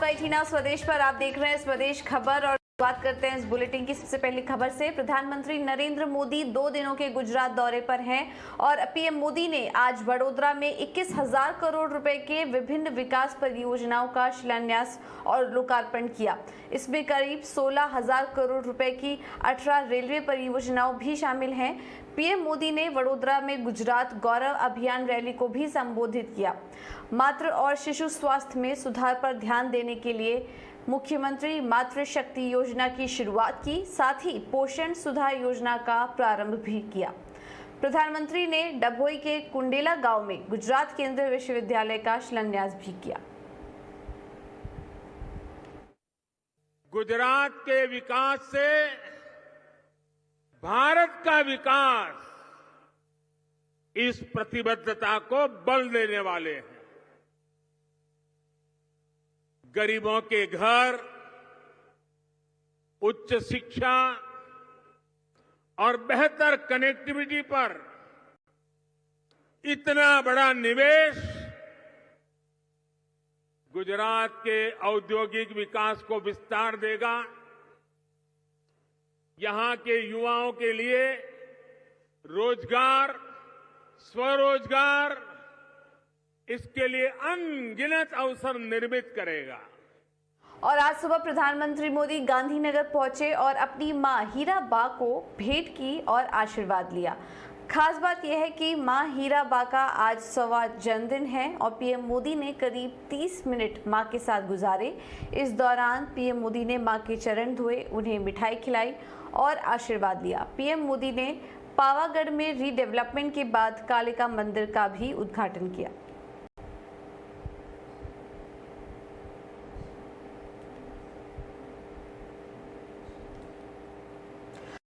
आपका IIT Now स्वदेश पर। आप देख रहे हैं स्वदेश खबर और बात करते हैं इस बुलेटिन की सबसे पहली खबर से। प्रधानमंत्री नरेंद्र मोदी 2 दिनों के गुजरात दौरे पर हैं और पीएम मोदी ने आज वडोदरा में 21,000 करोड़ रुपए के विभिन्न विकास परियोजनाओं का शिलान्यास और लोकार्पण किया। इसमें करीब 16,000 करोड़ रुपए की 18 रेलवे परियोजनाओं भी शामिल हैं। पीएम मोदी ने वडोदरा में गुजरात गौरव अभियान रैली को भी संबोधित किया। मातृ और शिशु स्वास्थ्य में सुधार पर ध्यान देने के लिए मुख्यमंत्री मातृशक्ति योजना की शुरुआत की, साथ ही पोषण सुधार योजना का प्रारंभ भी किया। प्रधानमंत्री ने डभोई के कुंडेला गांव में गुजरात केंद्रीय विश्वविद्यालय का शिलान्यास भी किया। गुजरात के विकास से भारत का विकास, इस प्रतिबद्धता को बल देने वाले हैं। गरीबों के घर, उच्च शिक्षा और बेहतर कनेक्टिविटी पर इतना बड़ा निवेश गुजरात के औद्योगिक विकास को विस्तार देगा। यहां के युवाओं के लिए रोजगार, स्वरोजगार, इसके लिए अनगिनत अवसर निर्मित करेगा। और आज सुबह प्रधानमंत्री मोदी गांधीनगर पहुंचे और अपनी मां हीराबा को भेंट की और आशीर्वाद लिया। खास बात यह है कि मां हीराबा का आज 100वां जन्मदिन है और पीएम मोदी ने करीब 30 मिनट मां के साथ गुजारे। इस दौरान पीएम मोदी ने मां के चरण धोए, उन्हें मिठाई खिलाई और आशीर्वाद लिया। पीएम मोदी ने पावागढ़ में रीडेवलपमेंट के बाद कालिका मंदिर का भी उद्घाटन किया।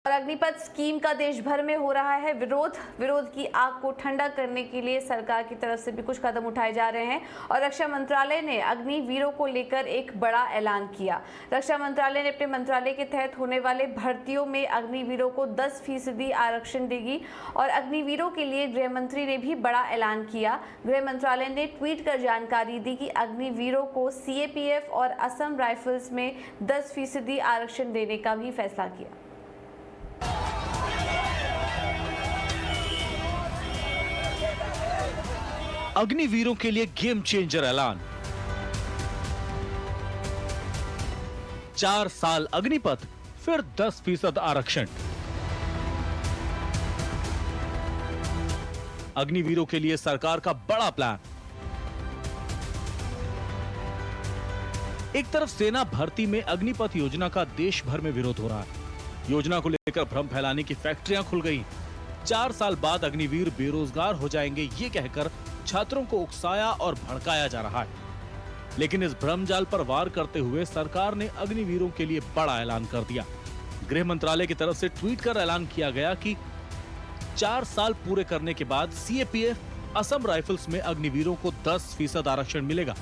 और अग्निपथ स्कीम का देश भर में हो रहा है विरोध की आग को ठंडा करने के लिए सरकार की तरफ से भी कुछ कदम उठाए जा रहे हैं और रक्षा मंत्रालय ने अग्निवीरों को लेकर एक बड़ा ऐलान किया। रक्षा मंत्रालय ने अपने मंत्रालय के तहत होने वाले भर्तियों में अग्निवीरों को 10% आरक्षण देगी और अग्निवीरों के लिए गृह मंत्री ने भी बड़ा ऐलान किया। गृह मंत्रालय ने ट्वीट कर जानकारी दी कि अग्निवीरों को CAPF और असम राइफल्स में 10% आरक्षण देने का भी फैसला किया। अग्निवीरों के लिए गेम चेंजर ऐलान। 4 साल अग्निपथ, फिर 10% आरक्षण। अग्निवीरों के लिए सरकार का बड़ा प्लान। एक तरफ सेना भर्ती में अग्निपथ योजना का देश भर में विरोध हो रहा है। योजना को लेकर भ्रम फैलाने की फैक्ट्रियां खुल गई। 4 साल बाद अग्निवीर बेरोजगार हो जाएंगे, ये कहकर छात्रों को उकसाया और भड़काया जा रहा है। लेकिन इस भ्रमजाल पर वार करते हुए सरकार ने अग्निवीरों के लिए बड़ा ऐलान कर दिया। गृह मंत्रालय की तरफ से ट्वीट कर ऐलान किया गया कि 4 साल पूरे करने के बाद CAPF, असम राइफल्स में अग्निवीरों को 10% आरक्षण मिलेगा।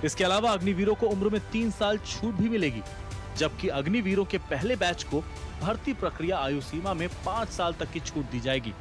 इसके अलावा अग्निवीरों को उम्र में 3 साल छूट भी मिलेगी, जबकि अग्निवीरों के पहले बैच को भर्ती प्रक्रिया आयु सीमा में 5 साल तक की छूट दी जाएगी।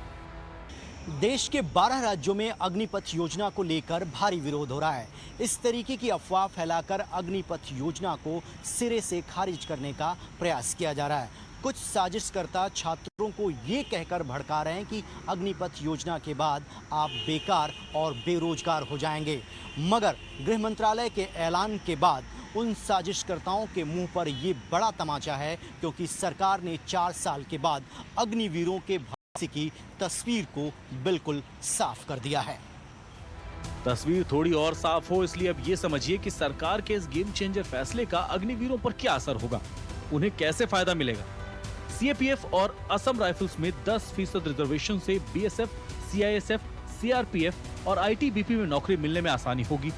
देश के 12 राज्यों में अग्निपथ योजना को लेकर भारी विरोध हो रहा है। इस तरीके की अफवाह फैलाकर अग्निपथ योजना को सिरे से खारिज करने का प्रयास किया जा रहा है। कुछ साजिशकर्ता छात्रों को ये कहकर भड़का रहे हैं कि अग्निपथ योजना के बाद आप बेकार और बेरोजगार हो जाएंगे, मगर गृह मंत्रालय के ऐलान के बाद उन साजिशकर्ताओं के मुंह पर ये बड़ा तमाचा है, क्योंकि सरकार ने 4 साल के बाद अग्निवीरों के की तस्वीर को बिल्कुल साफ कर दिया है। तस्वीर थोड़ी और साफ हो, इसलिए अब ये समझिए कि सरकार के इस गेम चेंजर फैसले का अग्निवीरों पर क्या असर होगा, उन्हें कैसे फायदा मिलेगा। CAPF और असम राइफल्स में 10% रिजर्वेशन से BSF, CISF, CRPF और ITBP में नौकरी मिलने में आसानी होगी।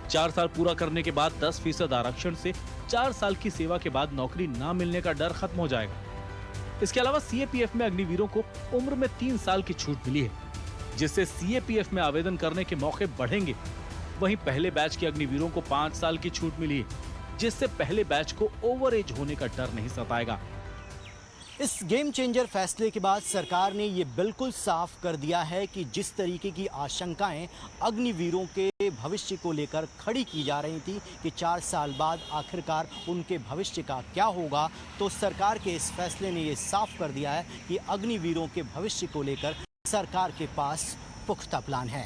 4 साल पूरा करने के बाद 10% आरक्षण से 4 साल की सेवा के बाद नौकरी ना मिलने का डर खत्म हो जाएगा। इसके अलावा CAPF में अग्निवीरों को उम्र में 3 साल की छूट मिली है, जिससे CAPF में आवेदन करने के मौके बढ़ेंगे। वहीं पहले बैच के अग्निवीरों को 5 साल की छूट मिली है, जिससे पहले बैच को ओवर एज होने का डर नहीं सताएगा। इस गेम चेंजर फैसले के बाद सरकार ने ये बिल्कुल साफ कर दिया है कि जिस तरीके की आशंकाएं अग्निवीरों के के भविष्य को लेकर खड़ी की जा रही थी कि 4 साल बाद आखिरकार उनके भविष्य का क्या होगा, तो सरकार के इस फैसले ने ये साफ कर दिया है कि अग्निवीरों के भविष्य को लेकर सरकार के पास पुख्ता प्लान है।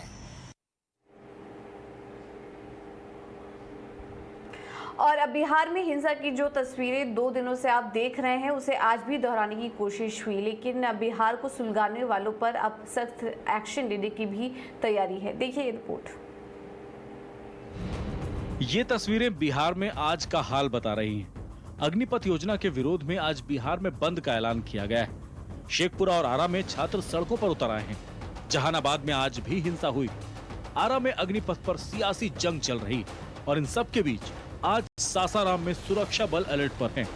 और अब बिहार में हिंसा की जो तस्वीरें 2 दिनों से आप देख रहे हैं उसे आज भी दोहराने की कोशिश हुई, लेकिन बिहार को सुलगाने वालों पर अब सख्त एक्शन लेने की भी तैयारी है। देखिए ये रिपोर्ट। ये तस्वीरें बिहार में आज का हाल बता रही हैं। अग्निपथ योजना के विरोध में आज बिहार में बंद का ऐलान किया गया है। शेखपुरा और आरा में छात्र सड़कों पर उतर आए हैं। जहानाबाद में आज भी हिंसा हुई। आरा में अग्निपथ पर सियासी जंग चल रही और इन सब के बीच आज सासाराम में सुरक्षा बल अलर्ट पर हैं।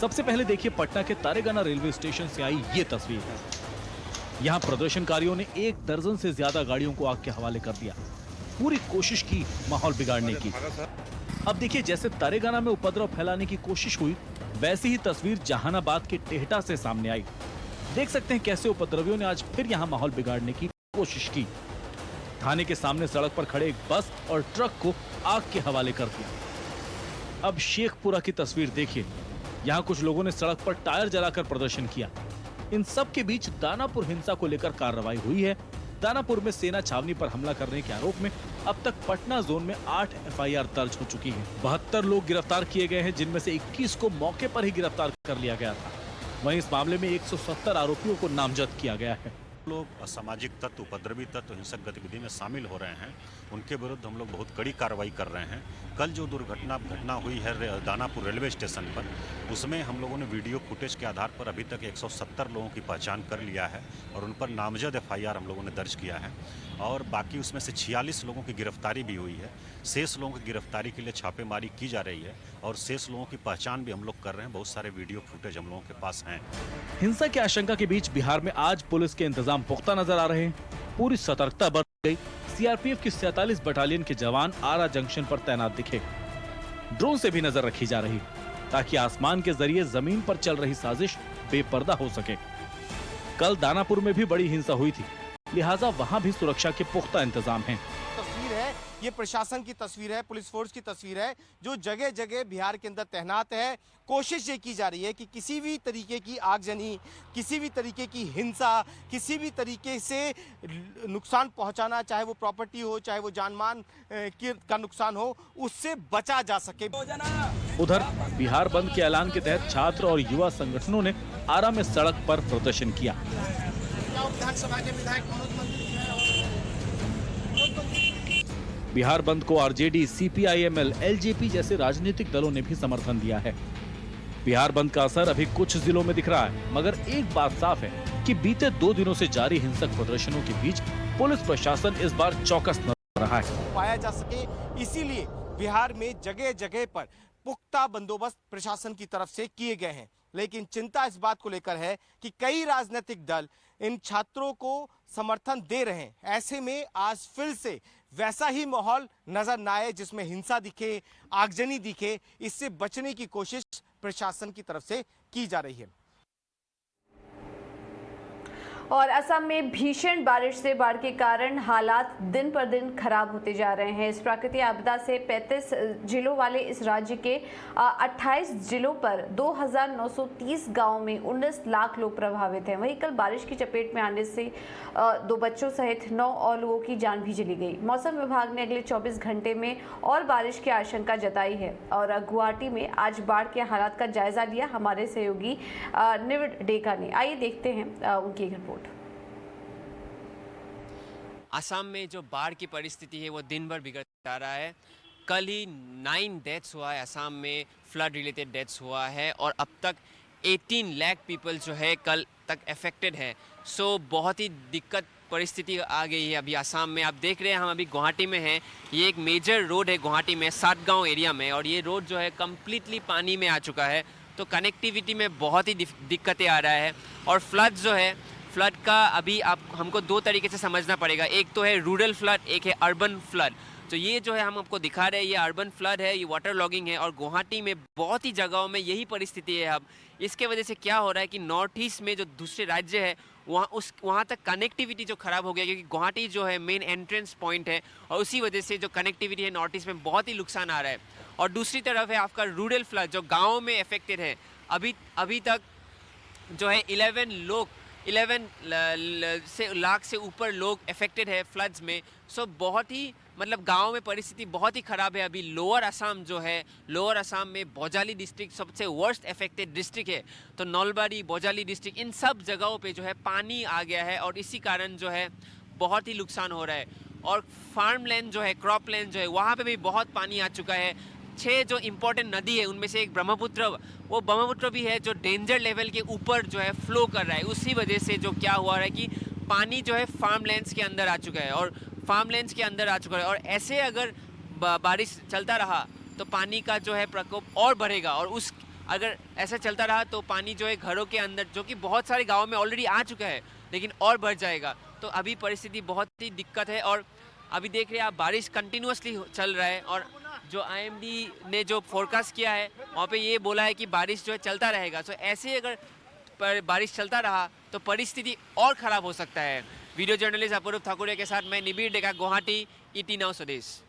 सबसे पहले देखिए पटना के तारेगाना रेलवे स्टेशन से आई ये तस्वीर है। यहाँ प्रदर्शनकारियों ने 1 दर्जन से ज्यादा गाड़ियों को आग के हवाले कर दिया। पूरी कोशिश की माहौल बिगाड़ने की। अब देखिए जैसे तारेगाना में उपद्रव फैलाने की कोशिश हुई, वैसी ही तस्वीर जहानाबाद के टेहटा से सामने आई। देख सकते हैं कैसे उपद्रवियों ने आज फिर यहाँ माहौल बिगाड़ने की कोशिश की। थाने के सामने सड़क पर खड़े एक बस और ट्रक को आग के हवाले कर दिया। अब शेखपुरा की तस्वीर देखिए। यहाँ कुछ लोगों ने सड़क पर टायर जलाकर प्रदर्शन किया। इन सब के बीच दानापुर हिंसा को लेकर कार्रवाई हुई है। दानापुर में सेना छावनी पर हमला करने के आरोप में अब तक पटना जोन में 8 FIR दर्ज हो चुकी है। 72 लोग गिरफ्तार किए गए हैं, जिनमें से 21 को मौके पर ही गिरफ्तार कर लिया गया था। वहीं इस मामले में 170 आरोपियों को नामजद किया गया है। लोग असामाजिक तत्व, उपद्रवी तत्व हिंसक गतिविधि में शामिल हो रहे हैं, उनके विरुद्ध हम लोग बहुत कड़ी कार्रवाई कर रहे हैं। कल जो घटना हुई है दानापुर रेलवे स्टेशन पर, उसमें हम लोगों ने वीडियो फुटेज के आधार पर अभी तक 170 लोगों की पहचान कर लिया है और उन पर नामजद FIR हम लोगों ने दर्ज किया है और बाकी उसमें से 46 लोगों की गिरफ्तारी भी हुई है। शेष लोगों की गिरफ्तारी के लिए छापेमारी की जा रही है और शेष लोगों की पहचान भी हम लोग कर रहे हैं। बहुत सारे वीडियो फुटेज हम लोगों के पास हैं। हिंसा की आशंका के बीच बिहार में आज पुलिस के इंतजाम पुख्ता नजर आ रहे हैं। पूरी सतर्कता बरत गई। CRPF की 47 बटालियन के जवान आरा जंक्शन पर तैनात दिखे। ड्रोन से भी नजर रखी जा रही ताकि आसमान के जरिए जमीन पर चल रही साजिश बेपर्दा हो सके। कल दानापुर में भी बड़ी हिंसा हुई थी, लिहाजा वहां भी सुरक्षा के पुख्ता इंतजाम हैं। तस्वीर है, ये प्रशासन की तस्वीर है, पुलिस फोर्स की तस्वीर है जो जगह जगह बिहार के अंदर तैनात है। कोशिश ये की जा रही है कि किसी भी तरीके की आगजनी, किसी भी तरीके की हिंसा, किसी भी तरीके से नुकसान पहुंचाना, चाहे वो प्रॉपर्टी हो, चाहे वो जानमान का नुकसान हो, उससे बचा जा सके। उधर बिहार बंद के ऐलान के तहत छात्र और युवा संगठनों ने आरा में सड़क पर प्रदर्शन किया। विधानसभा के विधायक बिहार बंद को RJD, CPI-ML, LJP जैसे राजनीतिक दलों ने भी समर्थन दिया है। बिहार बंद का असर अभी कुछ जिलों में दिख रहा है, मगर एक बात साफ है कि बीते 2 दिनों से जारी हिंसक प्रदर्शनों के बीच पुलिस प्रशासन इस बार चौकस नजर रहा है। पाया जा सके, इसीलिए बिहार में जगह जगह पर पुख्ता बंदोबस्त प्रशासन की तरफ से किए गए हैं। लेकिन चिंता इस बात को लेकर है कि कई राजनीतिक दल इन छात्रों को समर्थन दे रहे हैं। ऐसे में आज फिर से वैसा ही माहौल नजर न आए जिसमें हिंसा दिखे, आगजनी दिखे, इससे बचने की कोशिश प्रशासन की तरफ से की जा रही है। और असम में भीषण बारिश से बाढ़ के कारण हालात दिन पर दिन खराब होते जा रहे हैं। इस प्राकृतिक आपदा से 35 जिलों वाले इस राज्य के 28 जिलों पर 2,930 गांवों में 19 लाख लोग प्रभावित हैं। वहीं कल बारिश की चपेट में आने से 2 बच्चों सहित 9 और लोगों की जान भी चली गई। मौसम विभाग ने अगले 24 घंटे में और बारिश की आशंका जताई है। और गुवाहाटी में आज बाढ़ के हालात का जायजा लिया हमारे सहयोगी निविड डेका ने। आइए देखते हैं उनकी एक रिपोर्ट। असम में जो बाढ़ की परिस्थिति है वो दिन भर बिगड़ता जा रहा है। कल ही 9 डेथ्स हुआ है असम में, फ्लड रिलेटेड डेथ्स हुआ है और अब तक 18 लाख पीपल जो है कल तक अफेक्टेड है। सो बहुत ही दिक्कत परिस्थिति आ गई है अभी असम में। आप देख रहे हैं हम अभी गुवाहाटी में हैं। ये एक मेजर रोड है गुवाहाटी में, सातगांव एरिया में, और ये रोड जो है कम्प्लीटली पानी में आ चुका है। तो कनेक्टिविटी में बहुत ही दिक्कतें आ रहा है। और फ्लड जो है, फ्लड का अभी आप हमको 2 तरीके से समझना पड़ेगा। एक तो है रूरल फ्लड, एक है अर्बन फ्लड। तो ये जो है हम आपको दिखा रहे हैं, ये अर्बन फ्लड है, ये वाटर लॉगिंग है, और गुवाहाटी में बहुत ही जगहों में यही परिस्थिति है अब। इसके वजह से क्या हो रहा है कि नॉर्थ ईस्ट में जो दूसरे राज्य है वहाँ तक कनेक्टिविटी जो ख़राब हो गया, क्योंकि गुवाहाटी जो है मेन एंट्रेंस पॉइंट है, और उसी वजह से जो कनेक्टिविटी है नॉर्थ ईस्ट में बहुत ही नुकसान आ रहा है। और दूसरी तरफ है आपका रूरल फ्लड जो गाँव में अफेक्टेड है। अभी तक जो है 11 लाख से ऊपर लोग अफेक्टेड है फ्लड्स में। सो बहुत ही मतलब गांव में परिस्थिति बहुत ही ख़राब है। अभी लोअर असम जो है, लोअर असम में बोजाली डिस्ट्रिक्ट सबसे वर्स्ट अफेक्टेड डिस्ट्रिक्ट है। तो नलबाड़ी, बोजाली डिस्ट्रिक्ट, इन सब जगहों पे जो है पानी आ गया है, और इसी कारण जो है बहुत ही नुकसान हो रहा है। और फार्म लैंड जो है, क्रॉप लैंड जो है, वहाँ पे भी बहुत पानी आ चुका है। 6 जो इम्पोर्टेंट नदी है उनमें से एक ब्रह्मपुत्र, वो ब्रह्मपुत्र भी है जो डेंजर लेवल के ऊपर जो है फ्लो कर रहा है। उसी वजह से जो क्या हुआ है कि पानी जो है फार्म लैंड्स के अंदर आ चुका है, और ऐसे अगर बारिश चलता रहा तो पानी का जो है प्रकोप और बढ़ेगा। और अगर ऐसा चलता रहा तो पानी जो है घरों के अंदर, जो कि बहुत सारे गाँव में ऑलरेडी आ चुका है, लेकिन और बढ़ जाएगा। तो अभी परिस्थिति बहुत ही दिक्कत है। और अभी देख रहे हैं आप, बारिश कंटिन्यूसली चल रहा है, और जो आईएमडी ने जो फोरकास्ट किया है वहाँ पे ये बोला है कि बारिश जो है चलता रहेगा। तो ऐसे अगर बारिश चलता रहा तो परिस्थिति और ख़राब हो सकता है। वीडियो जर्नलिस्ट अपूर्व ठाकुरिया के साथ मैं निबिर डेका, गुवाहाटी, ET नाउ स्वदेश।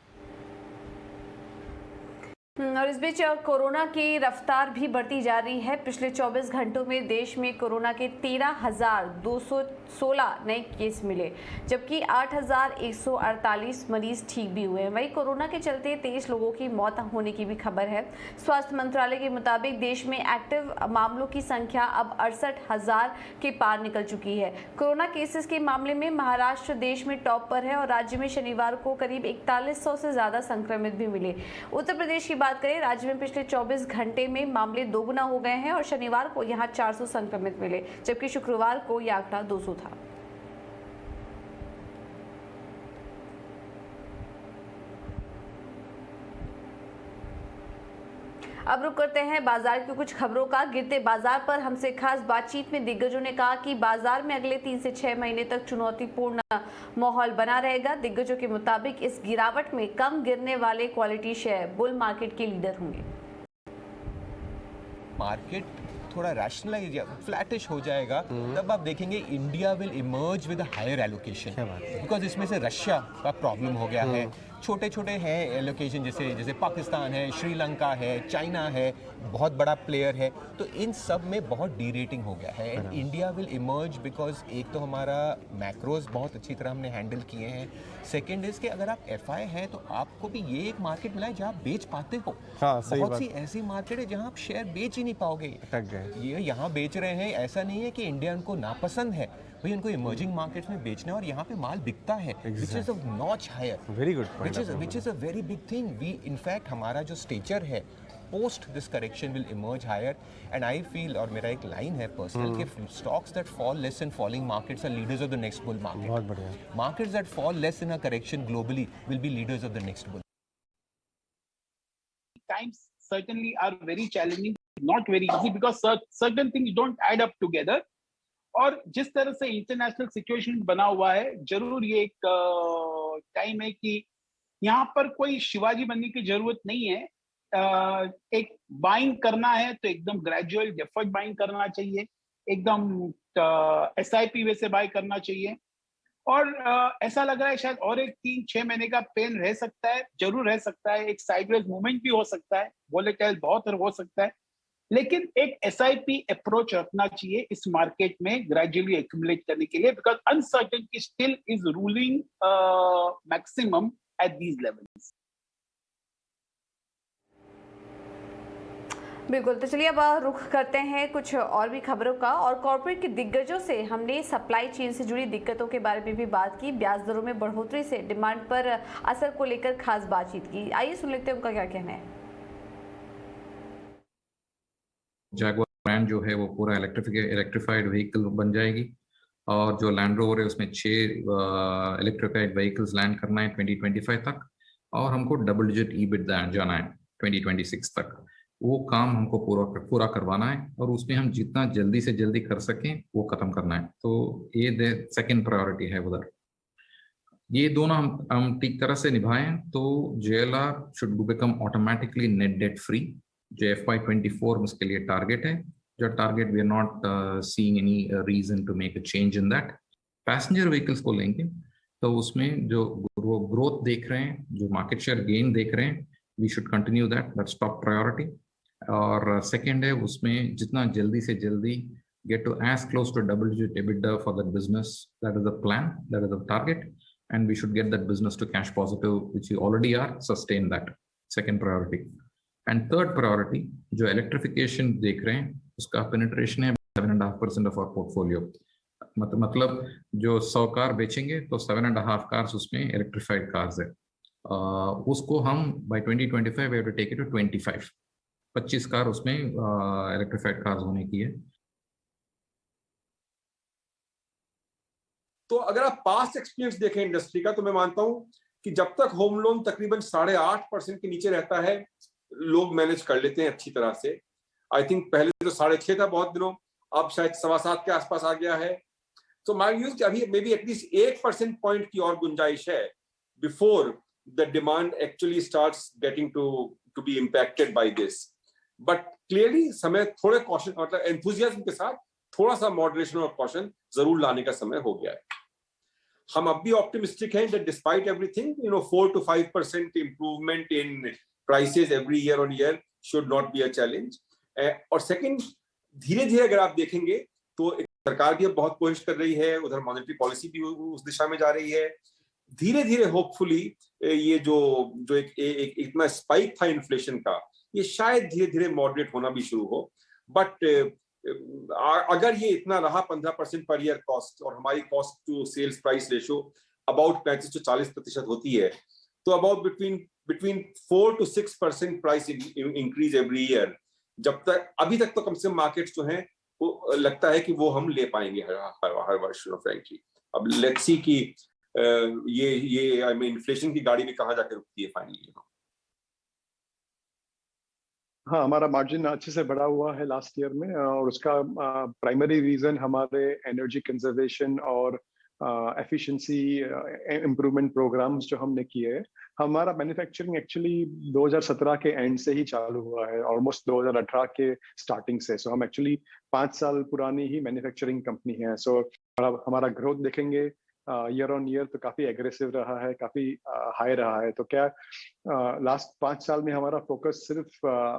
और इस बीच कोरोना की रफ्तार भी बढ़ती जा रही है। पिछले 24 घंटों में देश में कोरोना के 13,216 नए केस मिले, जबकि 8,148 मरीज ठीक भी हुए हैं। वहीं कोरोना के चलते 23 लोगों की मौत होने की भी खबर है। स्वास्थ्य मंत्रालय के मुताबिक देश में एक्टिव मामलों की संख्या अब 68,000 के पार निकल चुकी है। कोरोना केसेस के मामले में महाराष्ट्र देश में टॉप पर है, और राज्य में शनिवार को करीब 4100 से ज्यादा संक्रमित भी मिले। उत्तर प्रदेश की बात करें, राज्य में पिछले 24 घंटे में मामले दोगुना हो गए हैं, और शनिवार को यहां 400 संक्रमित मिले, जबकि शुक्रवार को यह आंकड़ा 200 था। अब रुक करते हैं बाजार की कुछ खबरों का। गिरते बाजार पर हमसे खास बातचीत में दिग्गजों ने कहा कि बाजार में अगले 3 से 6 महीने तक चुनौतीपूर्ण माहौल बना रहेगा। दिग्गजों के मुताबिक इस गिरावट में कम गिरने वाले क्वालिटी शेयर बुल मार्केट के लीडर होंगे। मार्केट थोड़ा रैशनलाइज या फ्लैटिश हो जाएगा, तब आप देखेंगे India will emerge with a higher allocation, because इसमें से रशिया का प्रॉब्लम हो गया है। छोटे छोटे हैं एलोकेशन, जैसे पाकिस्तान है, श्रीलंका है, चाइना है, बहुत बड़ा प्लेयर है, तो इन सब में बहुत डी रेटिंग हो गया है। And India will emerge because एक तो हमारा मैक्रोज बहुत अच्छी तरह हमने हैंडल किए हैं। सेकेंड इज कि अगर आप FI हैं तो आपको भी ये एक मार्केट मिला है जहाँ आप बेच पाते हो। बहुत सी ऐसी मार्केट है जहाँ आप शेयर बेच ही नहीं पाओगे। ये यहाँ बेच रहे हैं, ऐसा नहीं है कि इंडिया उनको नापसंद है, भाई उनको इमर्जिंग मार्केट्स में बेचना है, और यहाँ पे माल बिकता है, which is a notch higher, very good, which is a very big thing. We in fact हमारा जो स्टेचर है post this correction will emerge higher, and I feel, और मेरा एक लाइन है पर्सनल, कि stocks that fall less in falling markets are leaders of the next bull market. बहुत बढ़िया। Markets that fall less in a correction globally will be leaders of the next bull. Times certainly are very challenging, not very easy, because certain things don't add up together. और जिस तरह से international situation बना हुआ है, जरूर ये एक टाइम है कि यहाँ पर कोई शिवाजी बनने की जरूरत नहीं है। एक बाइंग करना है तो एकदम ग्रेजुअल डेफर्ड बाइंग करना चाहिए, एकदम SIP वे से बाय करना चाहिए। और ऐसा लग रहा है शायद और एक 3-6 महीने का पेन रह सकता है, जरूर रह सकता है। एक साइडवेज मूवमेंट भी हो सकता है, वोलेटाइल बहुत हो सकता है, लेकिन एक SIP अप्रोच रखना चाहिए इस मार्केट में ग्रेजुअली एक्यूमुलेट करने के लिए, because uncertainty still is ruling maximum at these levels. बिल्कुल, तो चलिए अब रुख करते हैं कुछ और भी खबरों का। और कॉर्पोरेट के दिग्गजों से हमने सप्लाई चेन से जुड़ी दिक्कतों के बारे में भी बात की। ब्याज दरों में बढ़ोतरी से डिमांड पर असर को लेकर खास बातचीत की। आइए सुन लेते हैं उनका क्या कहना है। जैगुआर ब्रांड जो है वो पूरा इलेक्ट्रिफाइड व्हीकल बन जाएगी, और जो लैंड रोवर है उसमें 6 इलेक्ट्रिफाइड व्हीकल्स लैंड करना है 2025 तक, और हमको डबल डिजिट EBIT जाना है 2026 तक। वो काम हमको पूरा करवाना है, और उसमें हम जितना जल्दी से जल्दी कर सकें वो खत्म करना है। तो ये सेकंड प्रायोरिटी है उधर। ये दोनों हम ठीक तरह से निभाएं तो JLR should become automatically net debt free, जो FY24 में इसके लिए टारगेट है। जो target we are not seeing any reason to make a change in that. Passenger vehicles को लेंगे तो उसमें जो ग्रोथ देख रहे हैं, जो मार्केट शेयर गेन देख रहे हैं, we should continue that's top priority. और सेकेंड है उसमें जितना जल्दी से जल्दी get to as close to double-digit EBITDA for that business. That is the plan, that is the target, and we should get that business to cash positive, which we already are, sustain that. Second priority. And third priority, जो electrification देख रहे हैं, उसका penetration है 7.5% of our portfolio. मतलब जो 100 car बेचेंगे तो 7.5 cars उसमें electrified cars है। उसको हम by 2025 we have to take it to 25 car उसमें electrified cars होने की है। तो अगर आप पास्ट एक्सपीरियंस देखें इंडस्ट्री का, तो मैं मानता हूं कि जब तक होम लोन तकरीबन 8.5% के नीचे रहता है, लोग मैनेज कर लेते हैं अच्छी तरह से। आई थिंक पहले तो 6.5 था बहुत दिनों, अब शायद 7.25 के आसपास आ गया है। तो माय व्यूज कि अभी मे बी एटलीस्ट 1% पॉइंट की और गुंजाइश है before the demand actually starts getting to be impacted by this. But clearly समय थोड़े कॉशन, मतलब एंथुजियाज्म के साथ थोड़ा सा मॉडरेशन और कॉशन जरूर लाने का समय हो गया है। हम अब भी ऑप्टिमिस्टिक हैं that despite everything, 4 to 5% improvement in prices every year on year should not be a challenge. और सेकंड, धीरे धीरे अगर आप देखेंगे तो सरकार भी अब बहुत कोशिश कर रही है, उधर मॉनेटरी पॉलिसी भी उस दिशा में जा रही है। धीरे धीरे होपफुली ये जो एक इतना स्पाइक था इन्फ्लेशन का, ये शायद धीरे धीरे मॉडरेट होना भी शुरू हो। बट अगर ये इतना रहा 15% पर ईयर कॉस्ट, और हमारी cost to sales price ratio about 35 से 40% होती है, तो about between 4 to 6% price increase every year, जब तक अभी तक तो कम से कम मार्केट्स जो हैं वो लगता है कि वो हम ले पाएंगे हर वर्ष फ्रैंकली। अब लेट्स सी कि ये आई मीन इन्फ्लेशन की गाड़ी भी कहाँ जाकर रुकती है फाइनली। हाँ, हमारा मार्जिन अच्छे से बढ़ा हुआ है लास्ट ईयर में, और उसका प्राइमरी रीजन हमारे एनर्जी कंजर्वेशन और एफिशिएंसी इम्प्रूवमेंट प्रोग्राम्स जो हमने किए हैं। हमारा मैन्युफैक्चरिंग एक्चुअली 2017 के एंड से ही चालू हुआ है, ऑलमोस्ट 2018 के स्टार्टिंग से। सो हम एक्चुअली 5 साल पुरानी ही मैन्युफैक्चरिंग कंपनी है। सो हमारा ग्रोथ देखेंगे ईयर ऑन ईयर तो काफी एग्रेसिव रहा है, काफी हाई रहा है। तो क्या लास्ट 5 साल में हमारा फोकस सिर्फ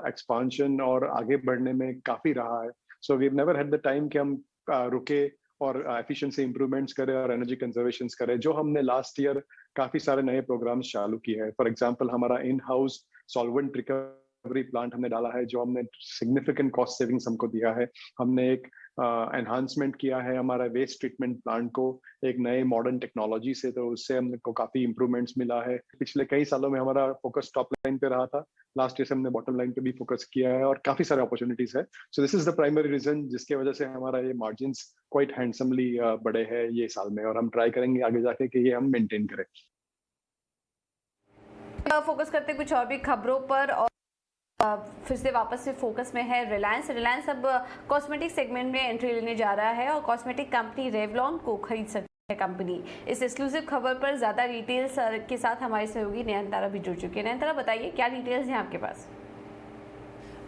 एक्सपांशन और आगे बढ़ने में काफी रहा है। So we have never had the time कि हम रुके और एफिशिएंसी इंप्रूवमेंट्स करें और एनर्जी कंजर्वेशन करें। जो हमने लास्ट ईयर काफी सारे नए प्रोग्राम्स चालू किए हैं। फॉर एग्जांपल हमारा in house solvent recovery plant हमने डाला है, जो हमने सिग्निफिकेंट कॉस्ट सेविंग्स हमको दिया है। हमने एक एनहांसमेंट किया है हमारा वेस्ट ट्रीटमेंट प्लांट को एक नए मॉडर्न टेक्नोलॉजी से, तो उससे हमको काफी इंप्रूवमेंट्स मिला है। पिछले कई सालों में हमारा फोकस टॉप लाइन पे रहा था, लास्ट ईयर से हमने बॉटम लाइन पे भी फोकस किया है और काफी सारे अपॉर्चुनिटीज है। So this is the primary reason जिसकी वजह से हमारा ये मार्जिन्स क्वाइट हैंडसमली बढ़े हैं ये साल में, और हम ट्राई करेंगे आगे जाके कि ये हम मेंटेन करें। फोकस करते कुछ और भी खबरों पर, और फिर से वापस से फोकस में है रिलायंस अब कॉस्मेटिक सेगमेंट में एंट्री लेने जा रहा है और कॉस्मेटिक कंपनी रेवलॉन को खरीद सकती है कंपनी। इस एक्सक्लूसिव खबर पर ज्यादा डिटेल्स के साथ हमारी सहयोगी नयनतारा भी जुड़ चुकी है। नयनतारा, बताइए क्या डिटेल्स हैं आपके पास?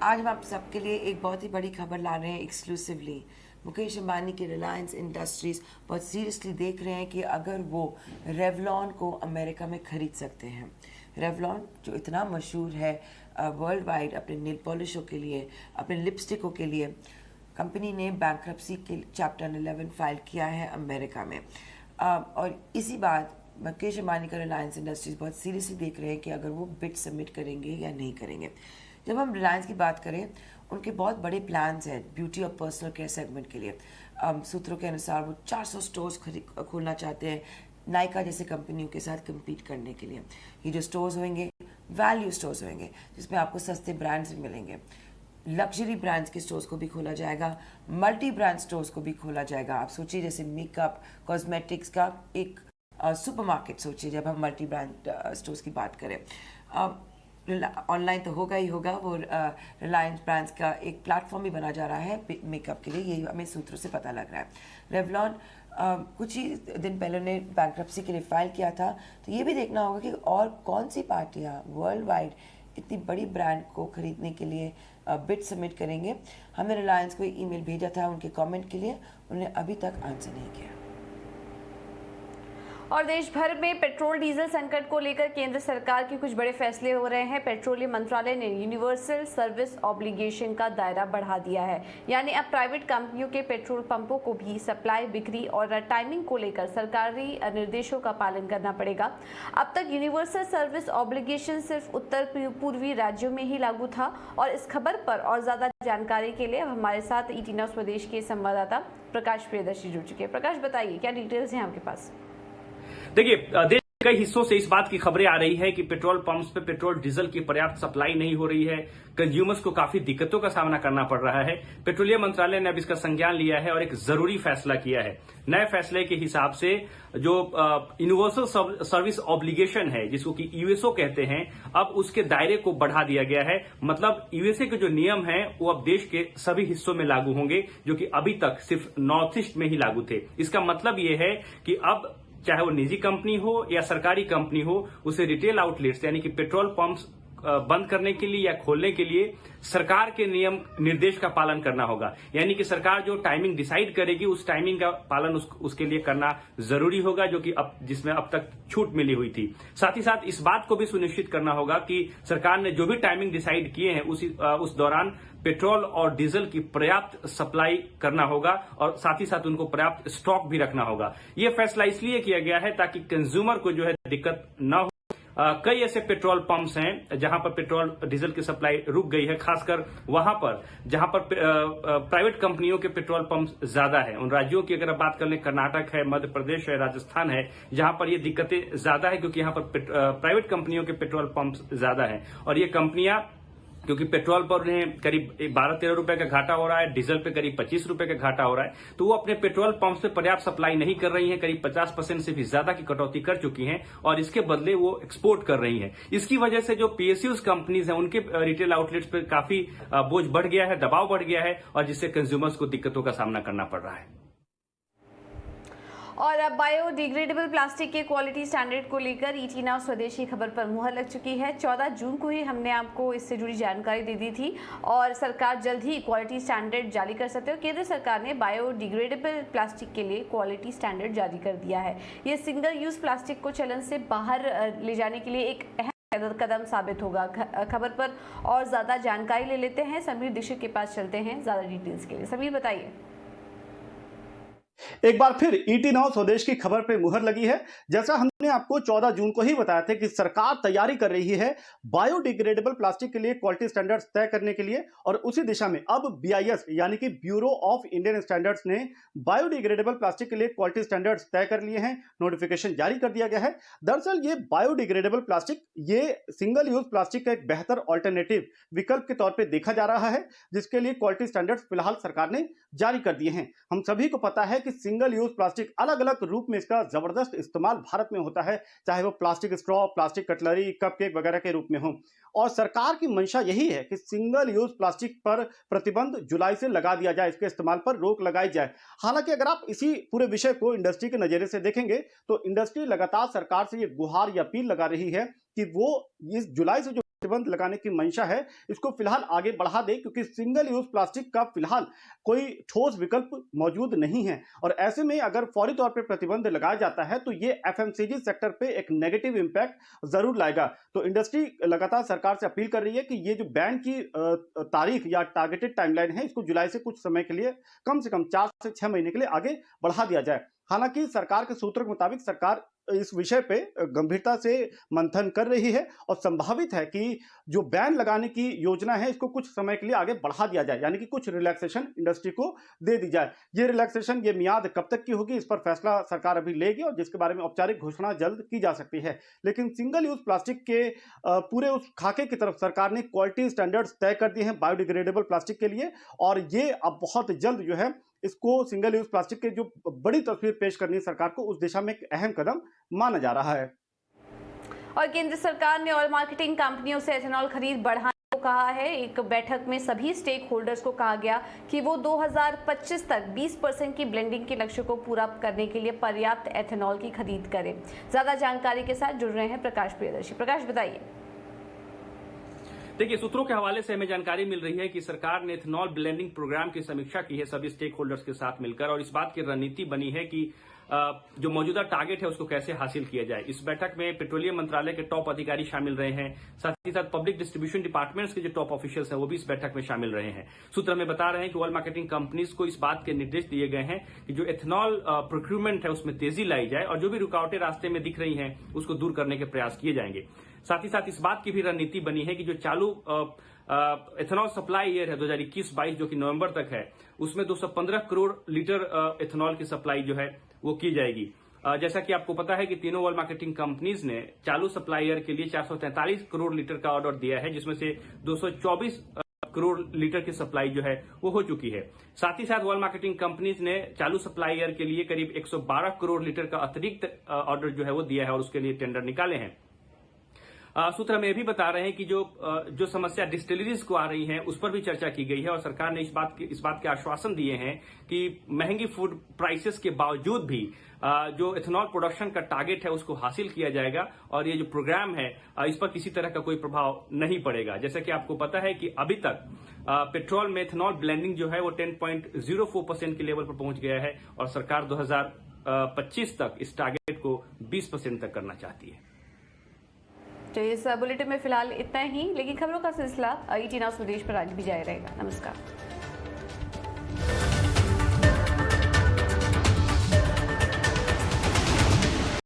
आज हम आप सबके लिए एक बहुत ही बड़ी खबर ला रहे हैं एक्सक्लूसिवली। मुकेश अंबानी के रिलायंस इंडस्ट्रीज बहुत सीरियसली देख रहे हैं कि अगर वो रेवलॉन को अमेरिका में खरीद सकते हैं। रेवलॉन जो इतना मशहूर है वर्ल्ड वाइड अपने नेल पॉलिशों के लिए, अपने लिपस्टिकों के लिए, कंपनी ने बैंक्रप्सी के चैप्टर 11 फाइल किया है अमेरिका में। और इसी बात मुकेश अंबानी का रिलायंस इंडस्ट्रीज बहुत सीरियसली देख रहे हैं कि अगर वो बिड सबमिट करेंगे या नहीं करेंगे। जब हम रिलायंस की बात करें, उनके बहुत बड़े प्लान्स हैं ब्यूटी और पर्सनल केयर सेगमेंट के लिए। सूत्रों के अनुसार वो 400 स्टोर्स खोलना चाहते हैं नायका जैसे कंपनियों के साथ कम्पीट करने के लिए। ये जो स्टोर्स होंगे वैल्यू स्टोर्स होंगे, जिसमें आपको सस्ते ब्रांड्स भी मिलेंगे। लग्जरी ब्रांड्स के स्टोर्स को भी खोला जाएगा, मल्टी ब्रांड स्टोर्स को भी खोला जाएगा। आप सोचिए जैसे मेकअप कॉस्मेटिक्स का एक सुपरमार्केट सोचिए, जब हम मल्टी ब्रांड स्टोर्स की बात करें। ऑनलाइन तो होगा ही होगा, वो रिलायंस ब्रांड्स का एक प्लेटफॉर्म भी बना जा रहा है मेकअप के लिए, ये हमें सूत्रों से पता लग रहा है। रेवलॉन कुछ ही दिन पहले उन्होंने बैंक्रप्सी के लिए फाइल किया था। तो ये भी देखना होगा कि और कौन सी पार्टियां वर्ल्ड वाइड इतनी बड़ी ब्रांड को खरीदने के लिए बिड सबमिट करेंगे। हमने रिलायंस को ईमेल भेजा था उनके कमेंट के लिए, उन्होंने अभी तक आंसर नहीं किया। और देश भर में पेट्रोल डीजल संकट को लेकर केंद्र सरकार के कुछ बड़े फैसले हो रहे हैं। पेट्रोलियम मंत्रालय ने यूनिवर्सल सर्विस ऑब्लिगेशन का दायरा बढ़ा दिया है, यानी अब प्राइवेट कंपनियों के पेट्रोल पंपों को भी सप्लाई, बिक्री और टाइमिंग को लेकर सरकारी निर्देशों का पालन करना पड़ेगा। अब तक यूनिवर्सल सर्विस ऑब्लिगेशन सिर्फ उत्तर पूर्वी राज्यों में ही लागू था। और इस खबर पर और ज्यादा जानकारी के लिए अब हमारे साथ ईटी न्यूज़ स्वदेश के संवाददाता प्रकाश प्रियदर्शी जुड़ चुके हैं। प्रकाश, बताइए क्या डिटेल्स हैं आपके पास? देखिए, देश के कई हिस्सों से इस बात की खबरें आ रही है कि पेट्रोल पंप्स पे पेट्रोल डीजल की पर्याप्त सप्लाई नहीं हो रही है। कंज्यूमर्स को काफी दिक्कतों का सामना करना पड़ रहा है। पेट्रोलियम मंत्रालय ने अब इसका संज्ञान लिया है और एक जरूरी फैसला किया है। नए फैसले के हिसाब से जो यूनिवर्सल सर्विस ऑब्लिगेशन है, जिसको कि यूएसओ कहते हैं, अब उसके दायरे को बढ़ा दिया गया है। मतलब यूएसए के जो नियम हैं वो अब देश के सभी हिस्सों में लागू होंगे, जो कि अभी तक सिर्फ नॉर्थ ईस्ट में ही लागू थे। इसका मतलब ये है कि अब चाहे वो निजी कंपनी हो या सरकारी कंपनी हो, उसे रिटेल आउटलेट्स यानी कि पेट्रोल पंप्स बंद करने के लिए या खोलने के लिए सरकार के नियम निर्देश का पालन करना होगा। यानी कि सरकार जो टाइमिंग डिसाइड करेगी उस टाइमिंग का पालन उसके लिए करना जरूरी होगा, जो कि जिसमें अब तक छूट मिली हुई थी। साथ ही साथ इस बात को भी सुनिश्चित करना होगा कि सरकार ने जो भी टाइमिंग डिसाइड किए हैं उस दौरान पेट्रोल और डीजल की पर्याप्त सप्लाई करना होगा और साथ ही साथ उनको पर्याप्त स्टॉक भी रखना होगा। यह फैसला इसलिए किया गया है ताकि कंज्यूमर को जो है दिक्कत न हो। कई ऐसे पेट्रोल पंप्स हैं जहां पर पेट्रोल डीजल की सप्लाई रुक गई है, खासकर वहां पर जहां पर प्राइवेट कंपनियों के पेट्रोल पंप ज्यादा है। उन राज्यों की अगर बात कर लें, कर्नाटक है, मध्य प्रदेश है, राजस्थान है, जहां पर ये दिक्कतें ज्यादा है क्योंकि यहां पर प्राइवेट कंपनियों के पेट्रोल पंप ज्यादा है। और ये कंपनियां, क्योंकि पेट्रोल पर उन्हें करीब 12-13 रुपए का घाटा हो रहा है, डीजल पे करीब 25 रुपए का घाटा हो रहा है, तो वो अपने पेट्रोल पंप से पर्याप्त सप्लाई नहीं कर रही हैं। करीब 50% से भी ज्यादा की कटौती कर चुकी हैं और इसके बदले वो एक्सपोर्ट कर रही हैं। इसकी वजह से जो पीएसयूज कंपनीज हैं उनके रिटेल आउटलेट्स पर काफी बोझ बढ़ गया है, दबाव बढ़ गया है और जिससे कंज्यूमर्स को दिक्कतों का सामना करना पड़ रहा है। और अब बायोडिग्रेडेबल प्लास्टिक के क्वालिटी स्टैंडर्ड को लेकर ईटी नाउ स्वदेश की खबर पर मुहर लग चुकी है। 14 जून को ही हमने आपको इससे जुड़ी जानकारी दे दी थी और सरकार जल्द ही क्वालिटी स्टैंडर्ड जारी कर सकते हैं। केंद्र सरकार ने बायोडिग्रेडेबल प्लास्टिक के लिए क्वालिटी स्टैंडर्ड जारी कर दिया है। ये सिंगल यूज प्लास्टिक को चलन से बाहर ले जाने के लिए एक अहम कदम साबित होगा। खबर पर और ज्यादा जानकारी ले लेते हैं, समीर दीक्षित के पास चलते हैं ज्यादा डिटेल्स के लिए। समीर, बताइए। एक बार फिर ईटी नाउ स्वदेश की खबर पे मुहर लगी है। जैसा हमने आपको 14 जून को ही बताया था कि सरकार तैयारी कर रही है बायोडिग्रेडेबल प्लास्टिक के लिए क्वालिटी स्टैंडर्ड्स तय करने के लिए और उसी दिशा में अब बीआईएस यानी कि ब्यूरो ऑफ इंडियन स्टैंडर्ड्स ने बायोडिग्रेडेबल प्लास्टिक के लिए क्वालिटी स्टैंडर्ड्स तय कर लिए हैं। नोटिफिकेशन जारी कर दिया गया है। दरअसल ये बायोडिग्रेडेबल प्लास्टिक ये सिंगल यूज प्लास्टिक का एक बेहतर ऑल्टरनेटिव विकल्प के तौर पर देखा जा रहा है, जिसके लिए क्वालिटी स्टैंडर्ड्स फिलहाल सरकार ने जारी कर दिए हैं। हम सभी को पता है कि सिंगल यूज प्लास्टिक अलग अलग रूप में इसका जबरदस्त इस्तेमाल भारत में होता है, चाहे वो plastic straw, plastic cutlery, cupcake वगैरह के रूप में हो। और सरकार की मंशा यही है कि सिंगल यूज प्लास्टिक पर प्रतिबंध जुलाई से लगा दिया जाए, इसके इस्तेमाल पर रोक लगाई जाए। हालांकि अगर आप इसी पूरे विषय को इंडस्ट्री के नजरिए से देखेंगे तो इंडस्ट्री लगातार सरकार से ये गुहार या अपील लगा रही है कि वो इस जुलाई से जो प्रतिबंध लगाने की मंशा है इसको फिलहाल आगे बढ़ा दे, क्योंकि सिंगल यूज प्लास्टिक का फिलहाल कोई ठोस विकल्प मौजूद नहीं है। और ऐसे में अगर फौरी तौर पर प्रतिबंध लगाया जाता है तो ये एफएमसीजी सेक्टर पे एक नेगेटिव इंपैक्ट जरूर लाएगा। तो इंडस्ट्री लगातार सरकार से अपील कर रही है कि ये जो बैन की तारीख या टारगेटेड टाइमलाइन है इसको जुलाई से कुछ समय के लिए कम से कम 4 से 6 महीने के लिए आगे बढ़ा दिया जाए। हालांकि सरकार के सूत्रों के मुताबिक सरकार इस विषय पे गंभीरता से मंथन कर रही है और संभावित है कि जो बैन लगाने की योजना है इसको कुछ समय के लिए आगे बढ़ा दिया जाए, यानी कि कुछ रिलैक्सेशन इंडस्ट्री को दे दी जाए। ये रिलैक्सेशन, ये मियाद कब तक की होगी इस पर फैसला सरकार अभी लेगी और जिसके बारे में औपचारिक घोषणा जल्द की जा सकती है। लेकिन सिंगल यूज प्लास्टिक के पूरे उस खाके की तरफ सरकार ने क्वालिटी स्टैंडर्ड्स तय कर दिए हैं बायोडिग्रेडेबल प्लास्टिक के लिए और ये अब बहुत जल्द जो है इसको सिंगल यूज प्लास्टिक के जो बड़ी तस्वीर पेश करनी है सरकार को, उस दिशा में एक अहम कदम माना जा रहा है। और केंद्र सरकार ने ऑयल मार्केटिंग कंपनियों से एथेनॉल खरीद बढ़ाने कहा है। एक बैठक में सभी स्टेक होल्डर्स को कहा गया कि वो 2025 तक 20% की ब्लेंडिंग के लक्ष्य को पूरा करने के लिए पर्याप्त एथेनॉल की खरीद करें। ज्यादा जानकारी के साथ जुड़ रहे हैं प्रकाश प्रियदर्शी। प्रकाश, बताइए। देखिए, सूत्रों के हवाले से हमें जानकारी मिल रही है कि सरकार ने एथेनॉल ब्लेंडिंग प्रोग्राम की समीक्षा की है सभी स्टेक होल्डर्स के साथ मिलकर, और इस बात की रणनीति बनी है कि जो मौजूदा टारगेट है उसको कैसे हासिल किया जाए। इस बैठक में पेट्रोलियम मंत्रालय के टॉप अधिकारी शामिल रहे हैं, साथ ही साथ पब्लिक डिस्ट्रीब्यूशन डिपार्टमेंट्स के जो टॉप ऑफिशियल्स हैं वो भी इस बैठक में शामिल रहे हैं। सूत्र हमें बता रहे हैं कि ऑयल मार्केटिंग कंपनीज को इस बात के निर्देश दिए गए हैं कि जो एथेनॉल प्रोक्यूरमेंट है उसमें तेजी लाई जाए और जो भी रुकावटें रास्ते में दिख रही हैं उसको दूर करने के प्रयास किए जाएंगे। साथ ही साथ इस बात की भी रणनीति बनी है कि जो चालू एथेनॉल सप्लाई ईयर है 2021-22 जो कि नवंबर तक है, उसमें 215 करोड़ लीटर एथेनॉल की सप्लाई जो है वो की जाएगी। जैसा कि आपको पता है कि तीनों ऑयल मार्केटिंग कंपनीज ने चालू सप्लाई ईयर के लिए 443 करोड़ लीटर का ऑर्डर दिया है, जिसमें से 224 करोड़ लीटर की सप्लाई जो है वो हो चुकी है। साथ ही साथ ऑयल मार्केटिंग कंपनीज ने चालू सप्लाई ईयर के लिए करीब 112 करोड़ लीटर का अतिरिक्त ऑर्डर जो है वो दिया है और उसके लिए टेंडर निकाले हैं। सूत्र हमें भी बता रहे हैं कि जो समस्या डिस्टिलरीज को आ रही है उस पर भी चर्चा की गई है और सरकार ने इस बात के आश्वासन दिए हैं कि महंगी फूड प्राइसेस के बावजूद भी जो एथेनॉल प्रोडक्शन का टारगेट है उसको हासिल किया जाएगा और ये जो प्रोग्राम है इस पर किसी तरह का कोई प्रभाव नहीं पड़ेगा। जैसा कि आपको पता है कि अभी तक पेट्रोल में एथेनॉल ब्लेंडिंग जो है वो 10.04% के लेवल पर पहुंच गया है और सरकार 2025 तक इस टारगेट को 20% तक करना चाहती है। तो इस बुलेटिन में फिलहाल इतना ही, लेकिन खबरों का सिलसिला ET Now स्वदेश पर आज भी जारी रहेगा। नमस्कार।